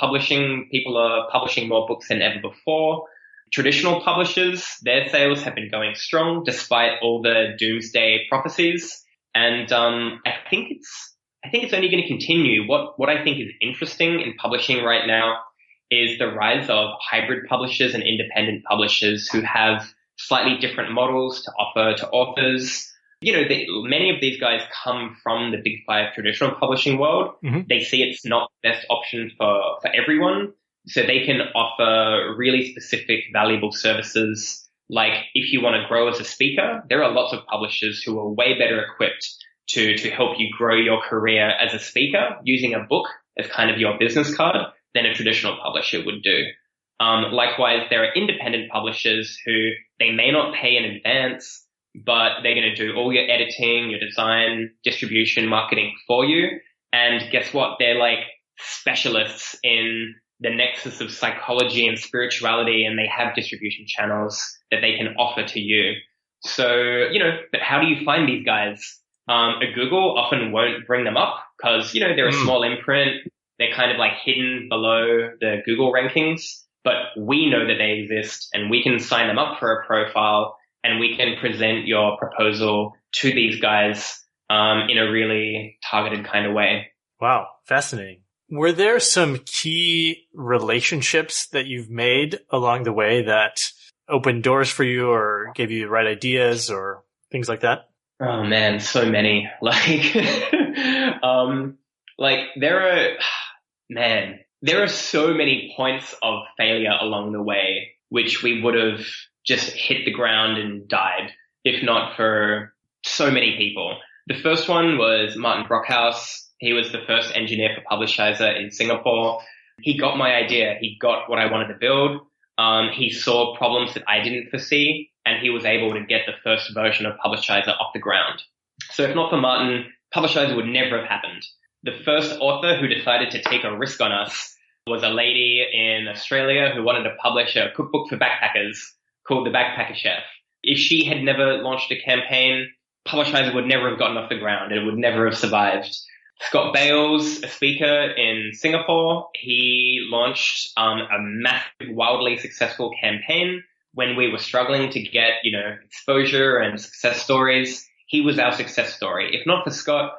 People are publishing more books than ever before. Traditional publishers, their sales have been going strong despite all the doomsday prophecies. And I think it's only going to continue. What I think is interesting in publishing right now is the rise of hybrid publishers and independent publishers who have slightly different models to offer to authors. Many of these guys come from the big five traditional publishing world. Mm-hmm. They see it's not the best option for everyone. So they can offer really specific, valuable services. Like if you want to grow as a speaker, there are lots of publishers who are way better equipped to help you grow your career as a speaker using a book as kind of your business card than a traditional publisher would do. Likewise, there are independent publishers who they may not pay in advance, but they're going to do all your editing, your design, distribution, marketing for you. And guess what? They're like specialists in the nexus of psychology and spirituality, and they have distribution channels that they can offer to you. So, but how do you find these guys? A Google often won't bring them up because, they're a small imprint. They're kind of like hidden below the Google rankings, but we know that they exist and we can sign them up for a profile and we can present your proposal to these guys, in a really targeted kind of way. Wow. Fascinating. Were there some key relationships that you've made along the way that opened doors for you or gave you the right ideas or things like that? Oh man, so many. There are so many points of failure along the way, which we would have just hit the ground and died, if not for so many people. The first one was Martin Brockhaus. He was the first engineer for Publishizer in Singapore. He got my idea. He got what I wanted to build. He saw problems that I didn't foresee, and he was able to get the first version of Publishizer off the ground. So if not for Martin, Publishizer would never have happened. The first author who decided to take a risk on us was a lady in Australia who wanted to publish a cookbook for backpackers called The Backpacker Chef. If she had never launched a campaign, Publishizer would never have gotten off the ground. It would never have survived. Scott Bales, a speaker in Singapore, he launched a massive, wildly successful campaign when we were struggling to get, exposure and success stories. He was our success story. If not for Scott,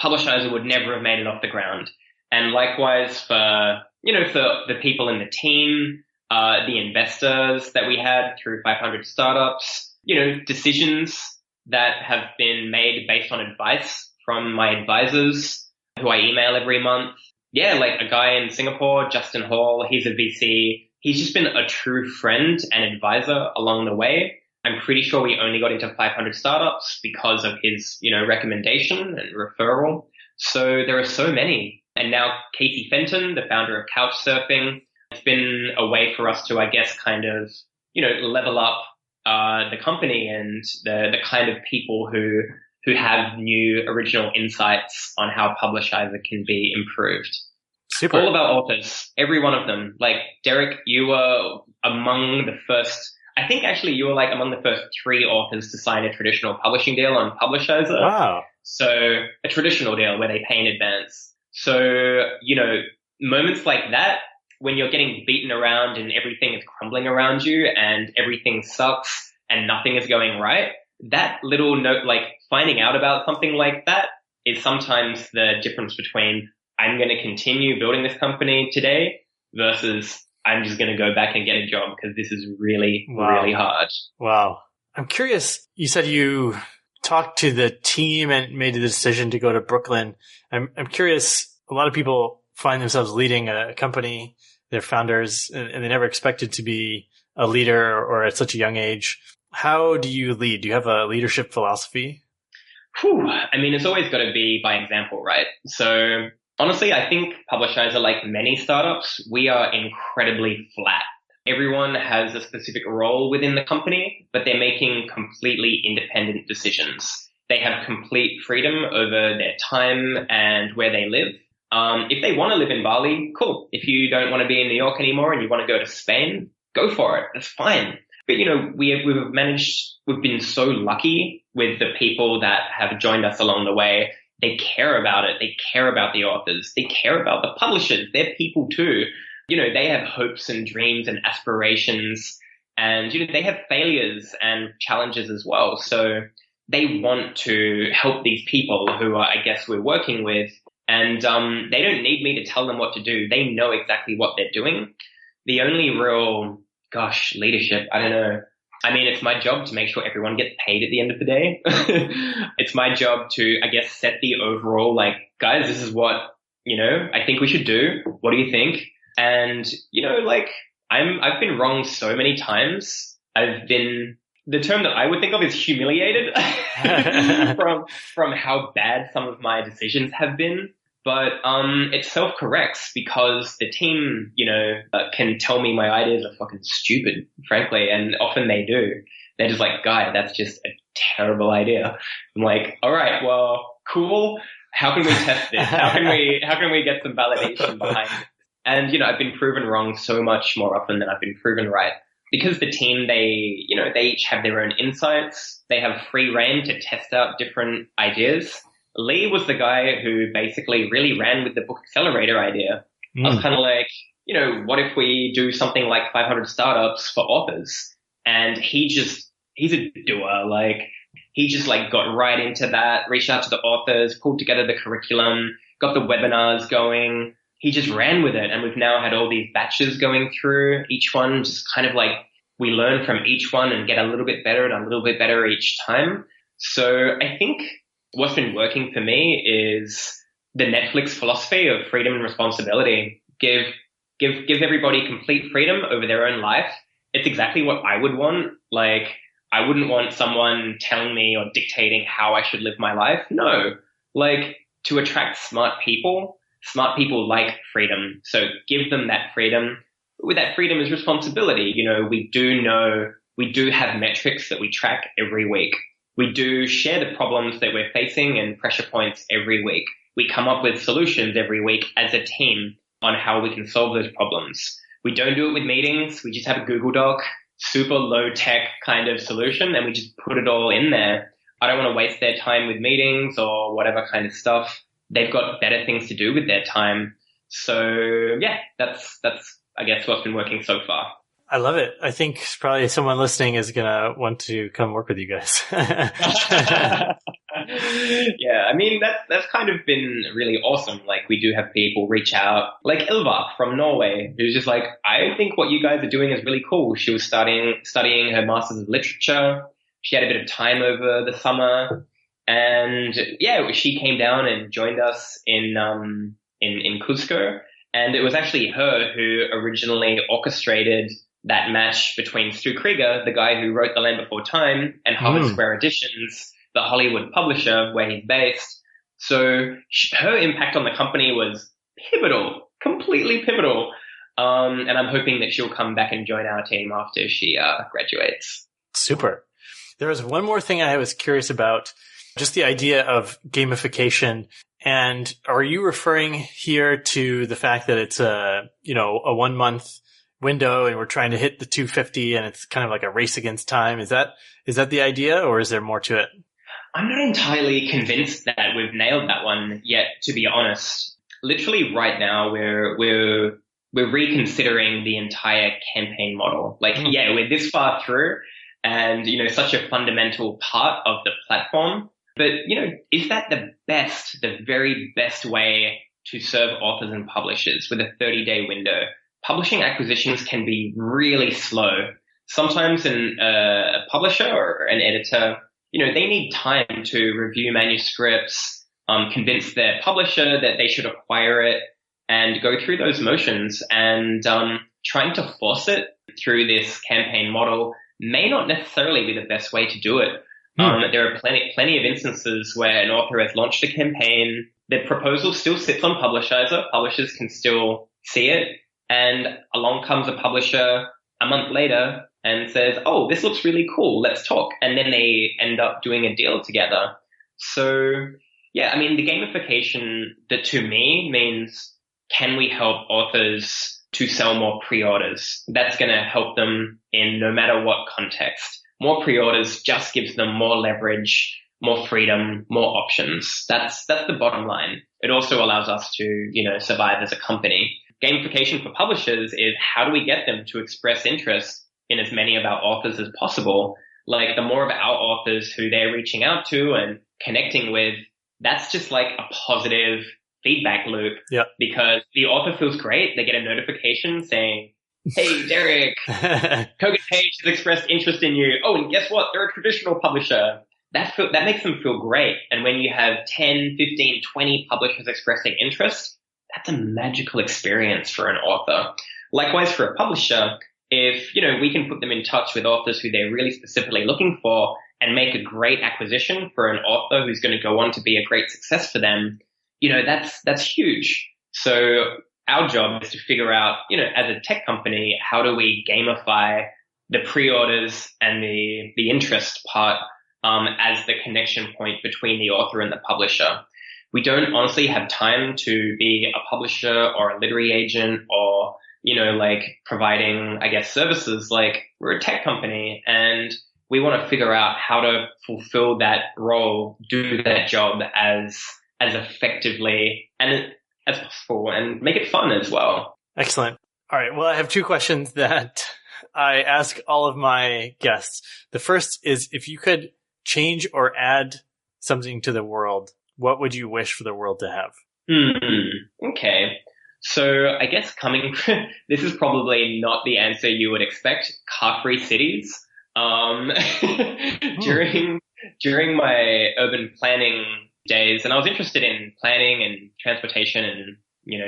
Publishizer would never have made it off the ground. And likewise for the people in the team, the investors that we had through 500 startups, decisions that have been made based on advice from my advisors who I email every month. Yeah, like a guy in Singapore, Justin Hall, he's a VC. He's just been a true friend and advisor along the way. I'm pretty sure we only got into 500 startups because of his, recommendation and referral. So there are so many. And now Casey Fenton, the founder of Couchsurfing, it's been a way for us to, I guess, kind of, level up the company and the kind of people who have new original insights on how Publishizer can be improved. Super. All of our authors, every one of them. Like Derek, you were among the first, I think actually you were like among the first 3 authors to sign a traditional publishing deal on Publishizer. Wow. So a traditional deal where they pay in advance. So, moments like that, when you're getting beaten around and everything is crumbling around you and everything sucks and nothing is going right, that little note, like finding out about something like that is sometimes the difference between I'm going to continue building this company today versus I'm just going to go back and get a job because this is really, really hard. Wow. I'm curious, you said you talked to the team and made the decision to go to Brooklyn. I'm curious, a lot of people find themselves leading a company, they're founders, and they never expected to be a leader or at such a young age. How do you lead? Do you have a leadership philosophy? I mean, it's always got to be by example, right? So honestly, I think Publishizer, like many startups, we are incredibly flat. Everyone has a specific role within the company, but they're making completely independent decisions. They have complete freedom over their time and where they live. If they want to live in Bali, cool. If you don't want to be in New York anymore and you want to go to Spain, go for it. That's fine. But we've been so lucky with the people that have joined us along the way. They care about it. They care about the authors. They care about the publishers. They're people too. They have hopes and dreams and aspirations, and, they have failures and challenges as well. So they want to help these people who I guess we're working with. And, they don't need me to tell them what to do. They know exactly what they're doing. The only real, leadership, I don't know. I mean, it's my job to make sure everyone gets paid at the end of the day. It's my job to, I guess, set the overall, guys, this is what, I think we should do. What do you think? And, I've been wrong so many times. The term that I would think of is humiliated from how bad some of my decisions have been. But it self-corrects because the team, can tell me my ideas are fucking stupid, frankly, and often they do. They're just like, Guy, that's just a terrible idea. I'm like, all right, well, cool. How can we test this? How can we get some validation behind it? And, I've been proven wrong so much more often than I've been proven right. Because the team, they each have their own insights. They have free reign to test out different ideas. Lee was the guy who basically really ran with the book accelerator idea. I was kind of like, what if we do something like 500 startups for authors? And he's a doer. He just got right into that, reached out to the authors, pulled together the curriculum, got the webinars going. He just ran with it. And we've now had all these batches going through, each one just kind of we learn from each one and get a little bit better and a little bit better each time. So I think what's been working for me is the Netflix philosophy of freedom and responsibility. Give everybody complete freedom over their own life. It's exactly what I would want. I wouldn't want someone telling me or dictating how I should live my life. No, to attract smart people like freedom. So give them that freedom. With that freedom is responsibility. We do have metrics that we track every week. We do share the problems that we're facing and pressure points every week. We come up with solutions every week as a team on how we can solve those problems. We don't do it with meetings. We just have a Google Doc, super low tech kind of solution, and we just put it all in there. I don't want to waste their time with meetings or whatever kind of stuff. They've got better things to do with their time. So yeah, that's I guess what's been working so far. I love it. I think probably someone listening is going to want to come work with you guys. Yeah, I mean, that's kind of been really awesome. We do have people reach out, like Ilva from Norway, who's just like, I think what you guys are doing is really cool. She was studying her Masters of Literature. She had a bit of time over the summer. And yeah, she came down and joined us in Cusco. And it was actually her who originally orchestrated that match between Stu Krieger, the guy who wrote The Land Before Time, and Harvard Square Editions, the Hollywood publisher where he's based. So her impact on the company was pivotal, completely pivotal. And I'm hoping that she'll come back and join our team after she graduates. Super. There was one more thing I was curious about, just the idea of gamification. And are you referring here to the fact that it's a 1 month window and we're trying to hit the 250 and it's kind of like a race against time? Is that the idea, or is there more to it? I'm not entirely convinced that we've nailed that one yet, to be honest. Literally right now, we're reconsidering the entire campaign model. Like, yeah, we're this far through and, such a fundamental part of the platform. But, is that the very best way to serve authors and publishers with a 30-day window? Publishing acquisitions can be really slow. Sometimes a publisher or an editor, they need time to review manuscripts, convince their publisher that they should acquire it, and go through those motions. And trying to force it through this campaign model may not necessarily be the best way to do it. There are plenty of instances where an author has launched a campaign, the proposal still sits on Publishizer, publishers can still see it, and along comes a publisher a month later and says, oh, this looks really cool, let's talk. And then they end up doing a deal together. So, yeah, I mean, the gamification, that to me means, can we help authors to sell more pre-orders? That's going to help them in no matter what context. More pre-orders just gives them more leverage, more freedom, more options. That's the bottom line. It also allows us to, survive as a company. Gamification for publishers is, how do we get them to express interest in as many of our authors as possible? Like, the more of our authors who they're reaching out to and connecting with, that's just like a positive feedback loop. Yeah. Because the author feels great. They get a notification saying, hey, Derek, Kogan Page has expressed interest in you. Oh, and guess what? They're a traditional publisher. That makes them feel great. And when you have 10, 15, 20 publishers expressing interest, that's a magical experience for an author. Likewise, for a publisher, if, we can put them in touch with authors who they're really specifically looking for and make a great acquisition for an author who's going to go on to be a great success for them, that's huge. So our job is to figure out, as a tech company, how do we gamify the pre-orders and the interest part as the connection point between the author and the publisher. We don't honestly have time to be a publisher or a literary agent or, providing, services. Like, we're a tech company and we want to figure out how to fulfill that role, do that job as effectively and as possible, and make it fun as well. Excellent. All right. Well, I have two questions that I ask all of my guests. The first is, if you could change or add something to the world, what would you wish for the world to have? Okay. So I guess this is probably not the answer you would expect. Car-free cities. During my urban planning days, and I was interested in planning and transportation and,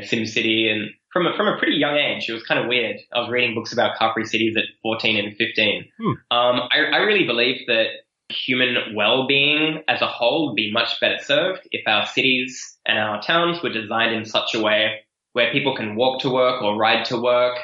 SimCity, and from a pretty young age. It was kind of weird. I was reading books about car-free cities at 14 and 15. I really believe that human well-being as a whole would be much better served if our cities and our towns were designed in such a way where people can walk to work or ride to work,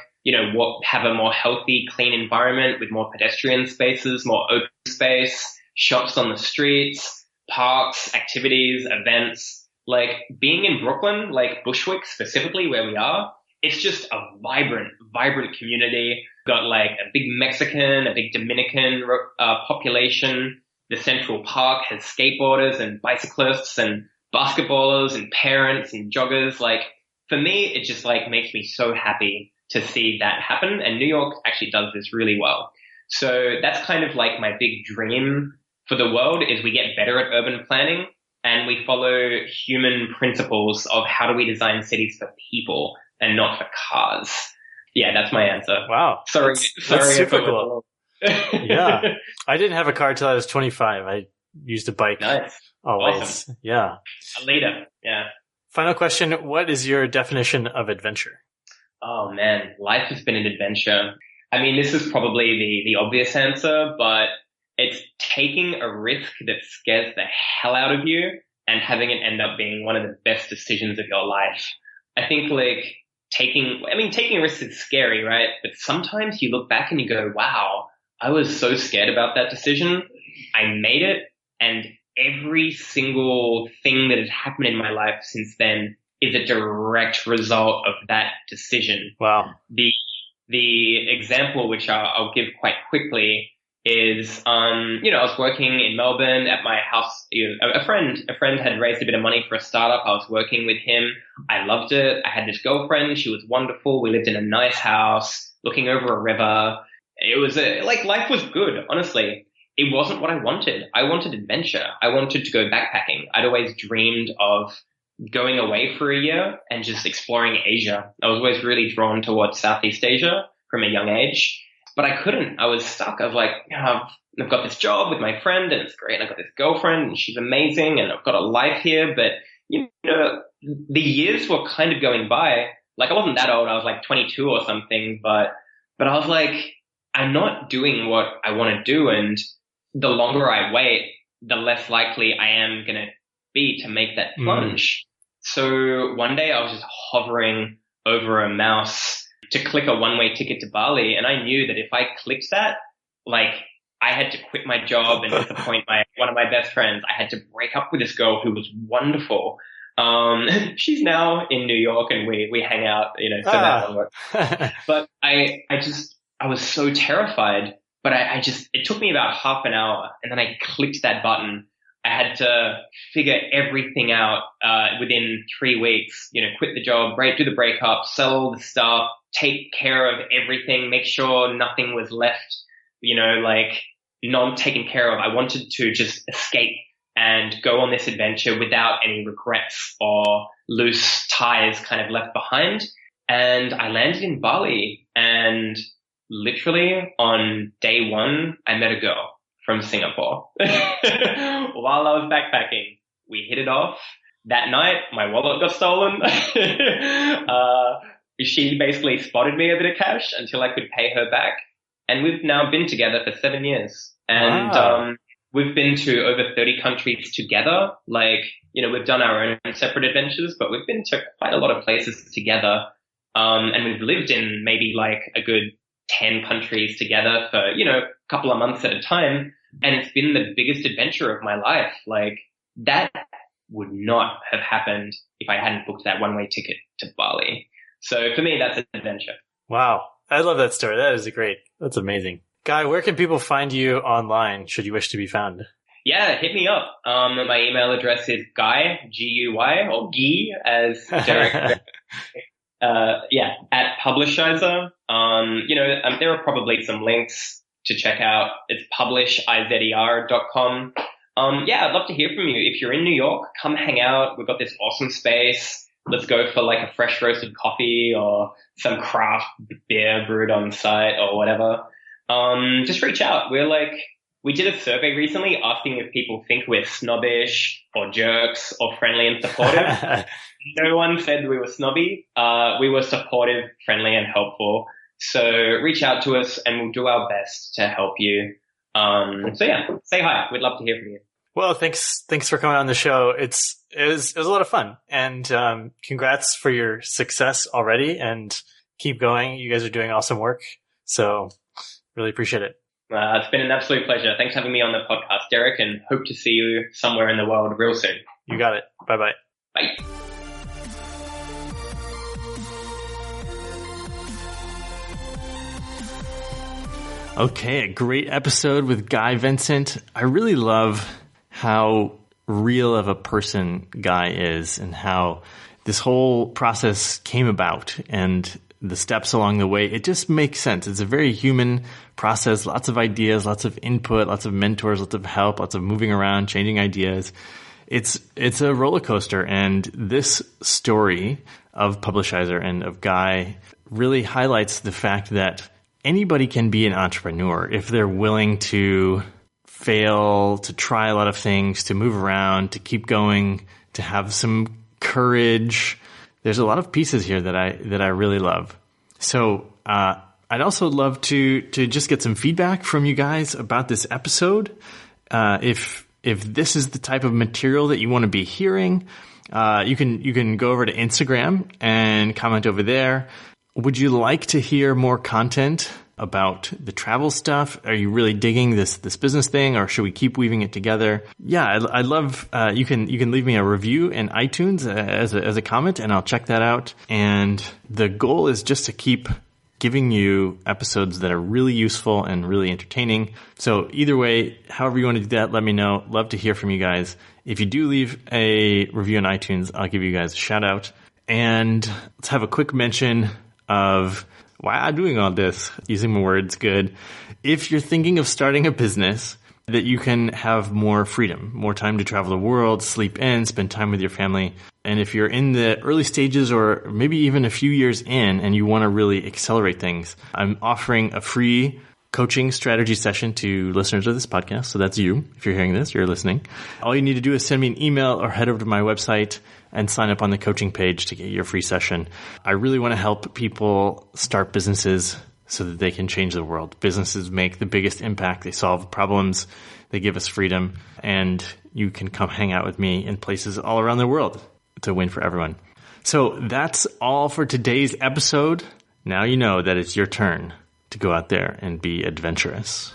have a more healthy, clean environment with more pedestrian spaces, more open space, shops on the streets, parks, activities, events. Like, being in Brooklyn, like Bushwick specifically where we are, it's just a vibrant community. Got like a big Mexican, a big Dominican population. The Central Park has skateboarders and bicyclists and basketballers and parents and joggers. Like, for me, it just makes me so happy to see that happen. And New York actually does this really well. So that's kind of like my big dream for the world, is we get better at urban planning and we follow human principles of how do we design cities for people and not for cars. Yeah, that's my answer. Wow. Sorry. That's super cool. Yeah. I didn't have a car till I was 25. I used a bike. Nice. Always. Awesome. Yeah. A leader. Yeah. Final question. What is your definition of adventure? Oh man, life has been an adventure. I mean, this is probably the obvious answer, but it's taking a risk that scares the hell out of you and having it end up being one of the best decisions of your life. I think taking a risk is scary, right? But sometimes you look back and you go, wow, I was so scared about that decision. I made it, and every single thing that has happened in my life since then is a direct result of that decision. Wow. The example, which I'll give quite quickly, is, I was working in Melbourne at my house. A friend had raised a bit of money for a startup. I was working with him. I loved it. I had this girlfriend. She was wonderful. We lived in a nice house looking over a river. It was life was good, honestly. It wasn't what I wanted. I wanted adventure. I wanted to go backpacking. I'd always dreamed of going away for a year and just exploring Asia. I was always really drawn towards Southeast Asia from a young age, but I couldn't. I was stuck. I was like, I've got this job with my friend and it's great. And I've got this girlfriend and she's amazing and I've got a life here. But, the years were kind of going by. Like I wasn't that old. I was like 22 or something, but I was like, I'm not doing what I want to do. And the longer I wait, the less likely I am going to be to make that plunge. So one day I was just hovering over a mouse to click a one-way ticket to Bali. And I knew that if I clicked that, like I had to quit my job and disappoint one of my best friends. I had to break up with this girl who was wonderful. She's now in New York and we hang out, so that works. But I was so terrified, but it took me about half an hour and then I clicked that button. I had to figure everything out, within 3 weeks, quit the job, do the breakup, sell all the stuff, take care of everything, make sure nothing was left, not taken care of. I wanted to just escape and go on this adventure without any regrets or loose ties kind of left behind. And I landed in Bali and literally on day one, I met a girl from Singapore while I was backpacking. We hit it off. That night, my wallet got stolen. She basically spotted me a bit of cash until I could pay her back. And we've now been together for 7 years. And we've been to over 30 countries together. We've done our own separate adventures, but we've been to quite a lot of places together. And we've lived in maybe like a good 10 countries together for, a couple of months at a time. And it's been the biggest adventure of my life. Like that would not have happened if I hadn't booked that one-way ticket to Bali. So for me, that's an adventure. Wow. I love that story. That's amazing. Guy, where can people find you online should you wish to be found? Yeah, hit me up. My email address is Guy, G-U-Y, or Guy, as Derek at Publishizer. There are probably some links to check out. It's publishizer.com. I'd love to hear from you. If you're in New York, come hang out. We've got this awesome space. Let's go for like a fresh roasted coffee or some craft beer brewed on site or whatever. Just reach out. We did a survey recently asking if people think we're snobbish or jerks or friendly and supportive. No one said we were snobby. We were supportive, friendly, and helpful. So reach out to us and we'll do our best to help you. Say hi. We'd love to hear from you. Well, thanks for coming on the show. It was a lot of fun, and congrats for your success already, and keep going. You guys are doing awesome work. So really appreciate it. It's been an absolute pleasure. Thanks for having me on the podcast, Derek, and hope to see you somewhere in the world real soon. You got it. Bye-bye. Bye. Okay, a great episode with Guy Vincent. I really love how real of a person Guy is and how this whole process came about and the steps along the way. It just makes sense. It's a very human process, lots of ideas, lots of input, lots of mentors, lots of help, lots of moving around, changing ideas. It's a roller coaster, and this story of Publishizer and of Guy really highlights the fact that anybody can be an entrepreneur if they're willing to fail, to try a lot of things, to move around, to keep going, to have some courage. There's a lot of pieces here that I really love. So I'd also love to just get some feedback from you guys about this episode. If this is the type of material that you want to be hearing, you can go over to Instagram and comment over there. Would you like to hear more content about the travel stuff? Are you really digging this business thing, or should we keep weaving it together? Yeah, I'd love, you can leave me a review in iTunes as a comment, and I'll check that out. And the goal is just to keep giving you episodes that are really useful and really entertaining. So either way, however you want to do that, let me know. Love to hear from you guys. If you do leave a review on iTunes, I'll give you guys a shout out. And let's have a quick mention of why I'm doing all this. Using my words good. If you're thinking of starting a business, that you can have more freedom, more time to travel the world, sleep in, spend time with your family. And if you're in the early stages or maybe even a few years in and you want to really accelerate things, I'm offering a free coaching strategy session to listeners of this podcast. So that's you. If you're hearing this, you're listening. All you need to do is send me an email or head over to my website and sign up on the coaching page to get your free session. I really want to help people start businesses so that they can change the world. Businesses make the biggest impact. They solve problems. They give us freedom. And you can come hang out with me in places all around the world. It's a win for everyone. So that's all for today's episode. Now you know that it's your turn to go out there and be adventurous.